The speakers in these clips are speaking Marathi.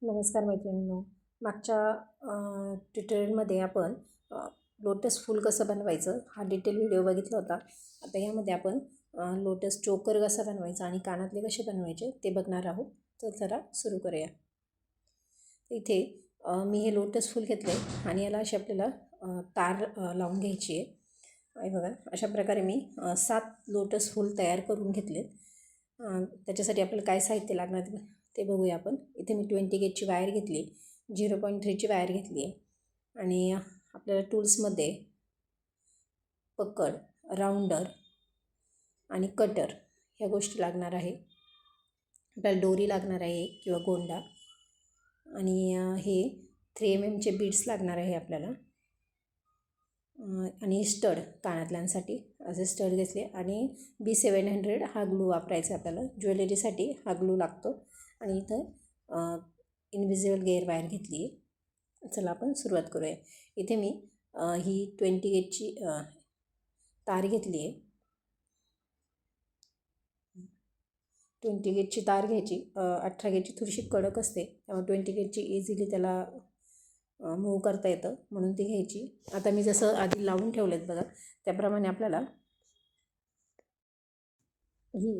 नमस्कार मैत्रिणींनो. मागच्या ट्युटोरियलमध्ये आपण लोटस फूल कसं बनवायचं हा डिटेल व्हिडिओ बघितला होता. आता यामध्ये आपण लोटस चोकर कसा बनवायचा आणि कानातले कसे बनवायचे ते बघणार आहोत. तर चला सुरू करूया. इथे मी हे लोटस फूल घेतले आणि याला अशी आपल्याला तार लावून घ्यायची आहे. आणि बघा अशा प्रकारे मी 7 लोटस फूल तयार करून घेतलेत. त्याच्यासाठी आपल्याला काय साहित्य लागणार ते बघूया आपण. इथे मी 20 गेजची वायर घेतली, 0.3ची वायर घेतली आहे आणि आपल्याला टूल्समध्ये पकड, राऊंडर आणि कटर ह्या गोष्टी लागणार आहे. आपल्याला दोरी लागणार आहे किंवा गोंडा आणि हे 3mm बीड्स लागणार आहे आपल्याला आणि स्टड कानातल्यांसाठी असे स्टड घेतले आणि B700 हा ग्लू वापरायचा आपल्याला. ज्वेलरीसाठी हा ग्लू लागतो आणि इथं इनविजिबल गेअर वायर घेतली आहे. चला आपण सुरुवात करूया. इथे मी ही 20 गेजची तार घेतली आहे. 20 गेजची तार घ्यायची. 18 गेजची थोडीशी कडक असते त्यामुळे 20 गेजची इझिली त्याला मूव करता येतं म्हणून ती घ्यायची. आता मी जसं आधी लावून ठेवलेत बघा त्याप्रमाणे आपल्याला ही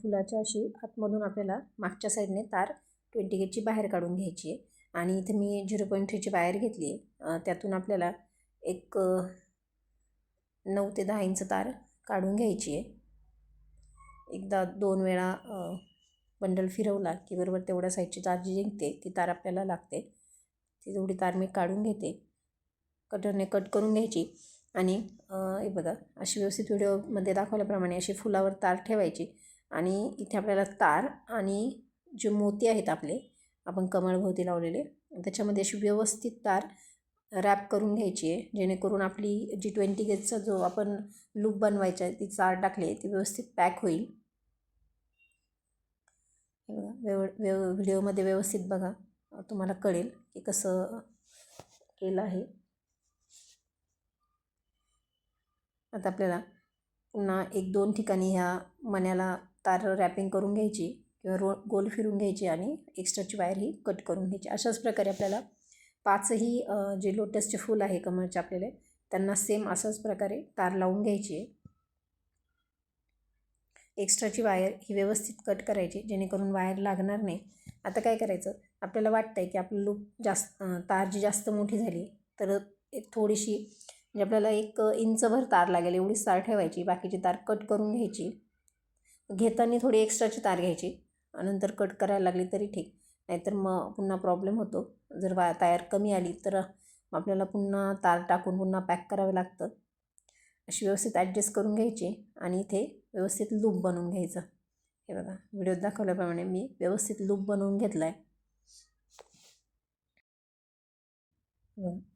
फुलाच्या अशी आतमधून आपल्याला मागच्या साईडने तार 20 गेजची बाहेर काढून घ्यायची आहे आणि इथे मी 0.3ची वायर घेतली आहे. त्यातून आपल्याला एक 9 ते 10 इंच तार काढून घ्यायची आहे. एकदा 2 वेळा बंडल फिरवला की बरोबर तेवढ्या साईजची तार जी निघते ती तार आपल्याला लागते. ती तेवढी तार मी काढून घेते. कटरने कट करून घ्यायची आणि हे बघा अशी व्यवस्थित व्हिडिओमध्ये दाखवल्याप्रमाणे अशी फुलावर तार ठेवायची आणि इथे आपल्याला तार आणि जे मोती आहेत आपले आपण कमळभोवती लावलेले त्याच्यामध्ये अशी व्यवस्थित तार रॅप करून घ्यायची आहे जेणेकरून आपली जी 20 गेजचा जो आपण लूप बनवायचा आहे ती तार टाकली ती व्यवस्थित पॅक होईल. व्हिडिओमध्ये व्यवस्थित बघा तुम्हाला कळेल की कसं केलं आहे. आता आपल्याला पुन्हा 1-2 ठिकाणी ह्या मण्याला तार रॅपिंग करून घ्यायची किंवा गोल फिरून घ्यायची आणि एक्स्ट्राची वायर ही कट करून घ्यायची. अशाच प्रकारे आपल्याला 5ही जे लोटसचे फूल आहे कमळचे आपल्याला त्यांना सेम अशाच प्रकारे तार लावून घ्यायची आहे. एक्स्ट्राची वायर ही व्यवस्थित कट करायची जेणेकरून वायर लागणार नाही. आता काय करायचं आपल्याला वाटतं आहे की आपलं लूप तार जी जास्त मोठी झाली तर एक थोडीशी म्हणजे आपल्याला 1 इंचभर तार लागेल एवढीच तार ठेवायची. बाकीची तार कट करून घ्यायची. घेताना थोडी एक्स्ट्राची तार घ्यायची नंतर कट करायला लागली तरी ठीक, नाहीतर मग पुन्हा प्रॉब्लेम होतो. जर तार कमी आली तर आपल्याला पुन्हा तार टाकून पुन्हा पॅक करावं लागतं. अशी व्यवस्थित ॲडजस्ट करून घ्यायची आणि इथे व्यवस्थित लूप बनवून घ्यायचं. हे बघा व्हिडिओत दाखवल्याप्रमाणे मी व्यवस्थित लूप बनवून घेतला आहे.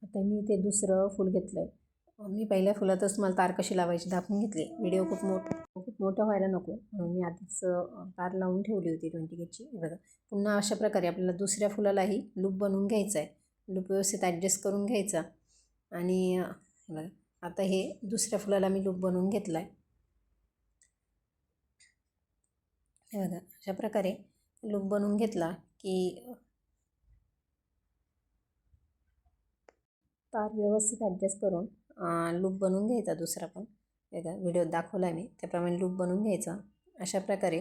आता मी इथे दुसरं फूल घेतलं आहे. मी पहिल्या फुलातच मला तार कशी लावायची दाखवून घेतली. व्हिडिओ खूप मोठा व्हायला नको म्हणून मी आधीच तार लावून ठेवली होती 20 गेजची. हे बघा पुन्हा अशा प्रकारे आपल्याला दुसऱ्या फुलालाही लूप बनवून घ्यायचा आहे. लूप व्यवस्थित ॲडजस्ट करून घ्यायचा आणि हे बघा आता हे दुसऱ्या फुलाला मी लूप बनवून घेतला आहे. हे बघा अशा प्रकारे लूप बनवून घेतला की तार व्यवस्थित ॲडजस्ट करून लूप बनवून घ्यायचा दुसरा पण. बघा व्हिडिओत दाखवला आहे मी त्याप्रमाणे लूप बनवून घ्यायचा. अशा प्रकारे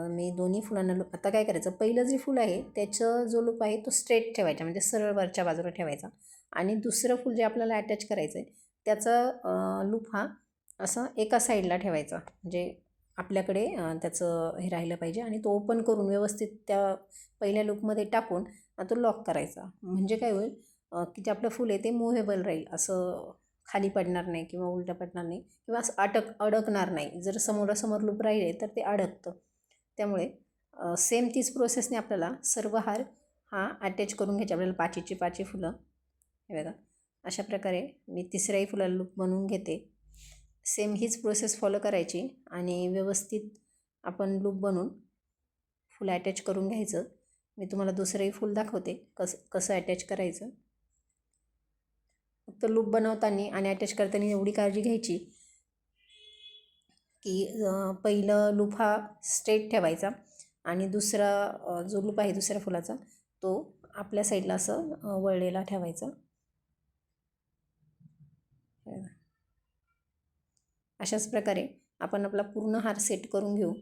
मी दोन्ही फुलांना लूप. आता काय करायचं पहिलं जे फूल आहे त्याचं जो लूप आहे तो स्ट्रेट ठेवायचा म्हणजे सरळ वरच्या बाजूला ठेवायचा आणि दुसरं फूल जे आपल्याला अटॅच करायचं आहे त्याचा लूप हा असं एका साईडला ठेवायचा म्हणजे आपल्याकडे त्याचं हे राहिलं पाहिजे आणि तो ओपन करून व्यवस्थित त्या पहिल्या लूपमध्ये टाकून तो लॉक करायचा. म्हणजे काय होईल की जे आपलं फूल आहे ते मूव्हेबल राहील, असं खाली पडणार नाही किंवा उलटं पडणार नाही किंवा असं अडकणार नाही. जर समोरासमोर लूप राहिले तर ते अडकतं. त्यामुळे सेम तीच प्रोसेसने आपल्याला सर्व हार हा अटॅच करून घ्यायचे. आपल्याला 5ची 5 फुलं. हे बघा अशा प्रकारे मी तिसऱ्याही फुलाला लूप बनवून घेते. सेम हीच प्रोसेस फॉलो करायची आणि व्यवस्थित आपण लूप बनवून फुलं अटॅच करून घ्यायचं. मी तुम्हाला दुसरंही फूल दाखवते कसं अटॅच करायचं. फक्त लूप बनवताना आणि अटॅच करताना एवढी काळजी घ्यायची की पहिलं लूप हा स्ट्रेट ठेवायचा आणि दुसरा जो लूप आहे दुसऱ्या फुलाचा तो आपल्या साईडला असं वळलेला ठेवायचा. अशाच प्रकारे आपण आपला पूर्ण हार सेट करून घेऊ.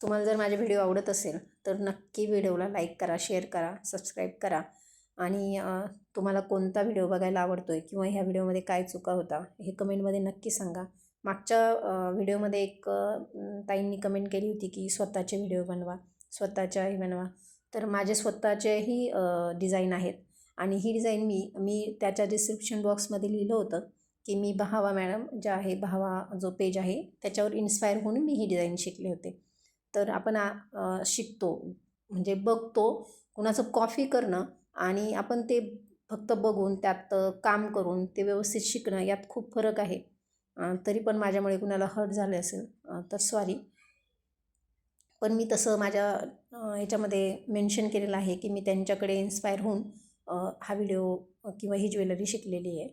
तुम्हाला जर माझे व्हिडिओ आवडत असेल तर नक्की व्हिडिओला लाईक करा, शेअर करा, सबस्क्राईब करा. आणि तुम्हाला कोणता व्हिडिओ बघायला आवडतो आहे किंवा ह्या व्हिडिओमध्ये काय चुका होता हे कमेंटमध्ये नक्की सांगा. मागच्या व्हिडिओमध्ये एक ताईंनी कमेंट केली होती की स्वतःचे व्हिडिओ बनवा, स्वतःच्याही बनवा. तर माझे स्वतःचेही डिझाईन आहेत आणि ही डिझाईन मी त्याच्या डिस्क्रिप्शन बॉक्समध्ये लिहिलं होतं की मी बहावा मॅडम ज्या आहे, बहावा जो पेज आहे त्याच्यावर इन्स्पायर होऊन मी ही डिझाईन शिकले होते. तर आपण शिकतो म्हणजे बघतो, कुणाचं कॉपी करणं आणि आपण ते फक्त बघून त्यात काम करून ते व्यवस्थित शिकणं यात खूप फरक आहे. तरी पण माझ्यामुळे कुणाला हर्ट झाले असेल तर सॉरी. पण मी तसं माझ्या याच्यामध्ये मेन्शन केलेलं आहे की मी त्यांच्याकडे इन्स्पायर होऊन हा व्हिडिओ किंवा ही ज्वेलरी शिकलेली आहे.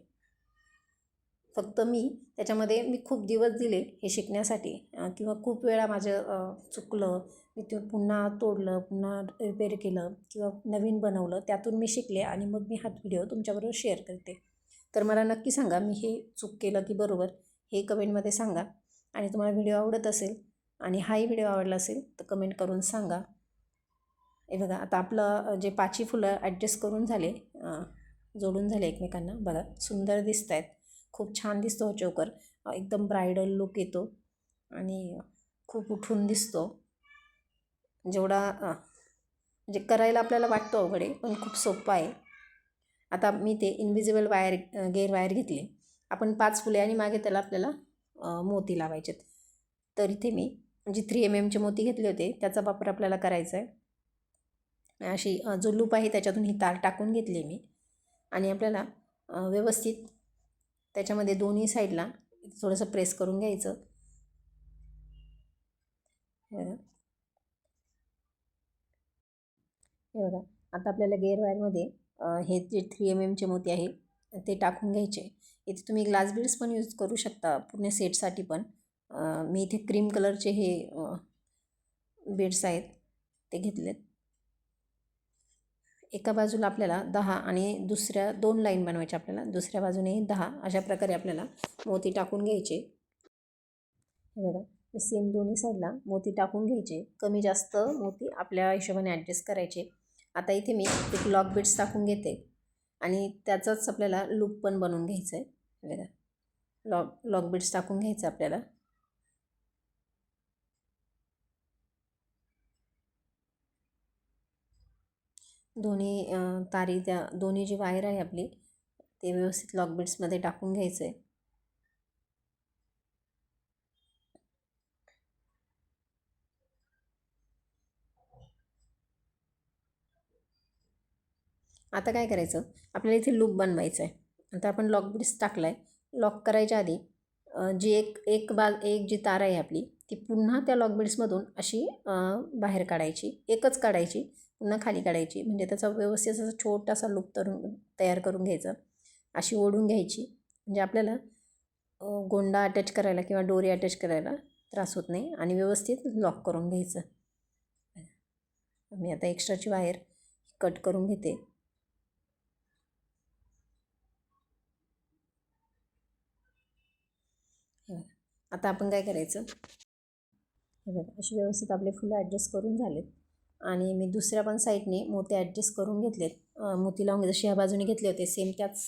फक्त त्याच्यामध्ये मी खूप दिवस दिले हे शिकण्यासाठी किंवा खूप वेळा माझं चुकलं, मी ते पुन्हा तोडलं, पुन्हा रिपेअर केलं किंवा नवीन बनवलं, त्यातून मी शिकले आणि मग मी हा व्हिडिओ तुमच्याबरोबर शेअर करते. तर मला नक्की सांगा मी हे चूक केलं की बरोबर हे कमेंटमध्ये सांगा. आणि तुम्हाला व्हिडिओ आवडत असेल आणि हाही व्हिडिओ आवडला असेल तर कमेंट करून सांगा. हे बघा आता आपलं जे 5ही फुलं ॲडजस्ट करून झाले, जोडून झाले एकमेकांना. बघा सुंदर दिसत आहेत, खूप छान दिसतो चोकर, एकदम ब्रायडल लुक येतो आणि खूप उठून दिसतो. जेवढा म्हणजे करायला आपल्याला वाटतो अवघड आहे पण खूप सोपं आहे. आता मी ते इनविजिबल वायर गेअर वायर घेतली. आपण 5 फुले आणि मागे त्याला आपल्याला मोती लावायचे. तर इथे मी म्हणजे 3mm मोती घेतले होते, त्याचा वापर आपल्याला करायचा आहे. अशी जो लूप आहे त्याच्यातून ही तार टाकून घेतली मी आणि आपल्याला व्यवस्थित त्याच्यामध्ये दोन्ही साईडला थोडंसं प्रेस करून घ्यायचं. हे बघा आता आपल्याला गेअर वायरमध्ये हे जे 3mm मोती आहे ते टाकून घ्यायचे. इथे तुम्ही ग्लास बीड्स पण यूज करू शकता पूर्ण सेटसाठी. पण मी इथे क्रीम कलरचे हे बीड्स आहेत ते घेतलेत. एका बाजूला आपल्याला 10 आणि दुसऱ्या 2 लाईन बनवायच्या आपल्याला, दुसऱ्या बाजूनेही 10. अशा प्रकारे आपल्याला मोती टाकून घ्यायचे. हे बघा मी सेम दोन्ही साईडला मोती टाकून घ्यायचे. कमी जास्त मोती आपल्या हिशोबाने ॲडजस्ट करायचे. आता इथे मी एक लॉक बीड्स टाकून घेते आणि त्याचाच आपल्याला लूप पण बनवून घ्यायचं आहे. बघा लॉक बीड्स टाकून घ्यायचं आपल्याला. दोन्ही तारी त्या दोन्ही जी वायर आहे आपली ते व्यवस्थित लॉक बीड्समध्ये टाकून घ्यायचं आहे. आता काय करायचं, आपल्याला इथे लूप बनवायचं आहे. आता आपण लॉक बीड्स टाकला आहे. लॉक करायच्या आधी जी एक जी तार आहे आपली ती पुन्हा त्या लॉक बीड्समधून अशी बाहेर काढायची, एकच काढायची, पुन्हा खाली काढायची. म्हणजे त्याचा व्यवस्थित असा छोटासा लूप तयार करून घ्यायचा. अशी ओढून घ्यायची म्हणजे आपल्याला गोंडा अटॅच करायला किंवा दोरी अटॅच करायला त्रास होत नाही आणि व्यवस्थित लॉक करून घ्यायचं. मी आता एक्स्ट्राची वायर कट करून घेते. आता आपण काय करायचं, हे बघा अशी व्यवस्थित आपले फुलं ॲडजस्ट करून झालेत आणि मी दुसऱ्या पण साईडने मोती ॲडजस्ट करून घेतलेत. मोती लावून जसे ह्या बाजूने घेतले होते त्याच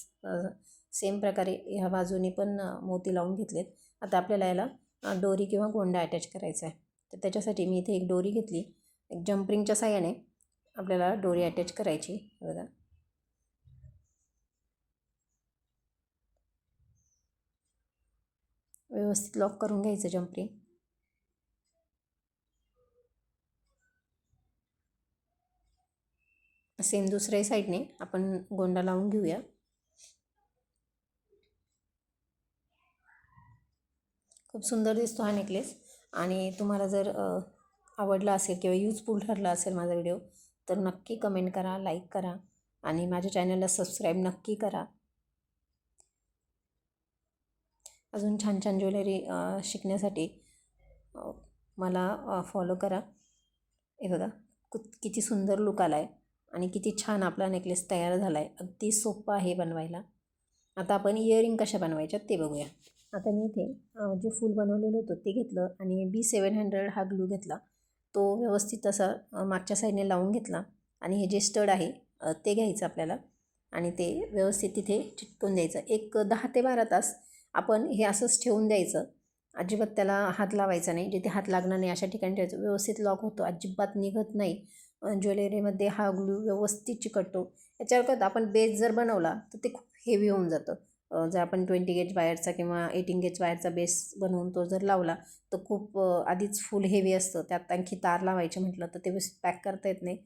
सेम प्रकारे ह्या बाजूने पण मोती लावून घेतलेत. आता आपल्याला याला दोरी किंवा गोंडा अटॅच करायचा आहे. तर त्याच्यासाठी मी इथे एक दोरी घेतली. एक जम्परिंगच्या साहाय्याने आपल्याला दोरी अटॅच करायची. बघा व्यवस्थित लॉक करून घ्यायचं जम्परिंग. सेम दुसऱ्या साईडने आपण गोंडा लावून घेऊया. खूप सुंदर दिसतो हा नेकलेस. आणि तुम्हाला जर आवडला असेल किंवा यूजफुल ठरला असेल माझा व्हिडिओ तर नक्की कमेंट करा, लाईक करा आणि माझ्या चॅनलला सबस्क्राईब नक्की करा. अजून छान छान ज्वेलरी शिकण्यासाठी मला फॉलो करा. हे बघा किती सुंदर लुक आला आहे. आणि किती छान आपला नेकलेस तयार झाला आहे. अगदी सोपं आहे बनवायला. आता आपण इयरिंग कशा बनवायच्या ते बघूया. आता मी इथे जे फूल बनवलेलं होतं ते घेतलं आणि B700 हा ग्लू घेतला. तो व्यवस्थित असा मागच्या साईडने लावून घेतला आणि हे जे स्टड आहे ते घ्यायचं आपल्याला आणि ते व्यवस्थित तिथे चिटकवून द्यायचं. एक 10 ते 12 तास आपण हे असंच ठेवून द्यायचं. अजिबात त्याला हात लावायचा नाही. जिथे हात लागणार नाही अशा ठिकाणी ठेवायचं. व्यवस्थित लॉक होतो, अजिबात निघत नाही. ज्वेलरीमध्ये हा ग्लू व्यवस्थित चिकटतो. याच्यावर काय आपण बेस जर बनवला तर ते खूप हेवी होऊन जातं. जर आपण 20 गेज वायरचा किंवा 18 गेज वायरचा बेस बनवून तो जर लावला तर खूप आधीच फुल हेवी असतं. त्यात आणखी तार लावायचे म्हटलं तर ते पॅक करता येत नाही.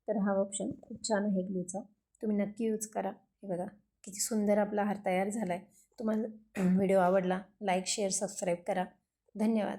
तर हा ऑप्शन खूप छान आहे ग्लूचा. तुम्ही नक्की यूज करा. हे बघा किती सुंदर आपला हार तयार झाला आहे. तुम्हाला व्हिडिओ आवडला लाईक शेअर सबस्क्राईब करा. धन्यवाद.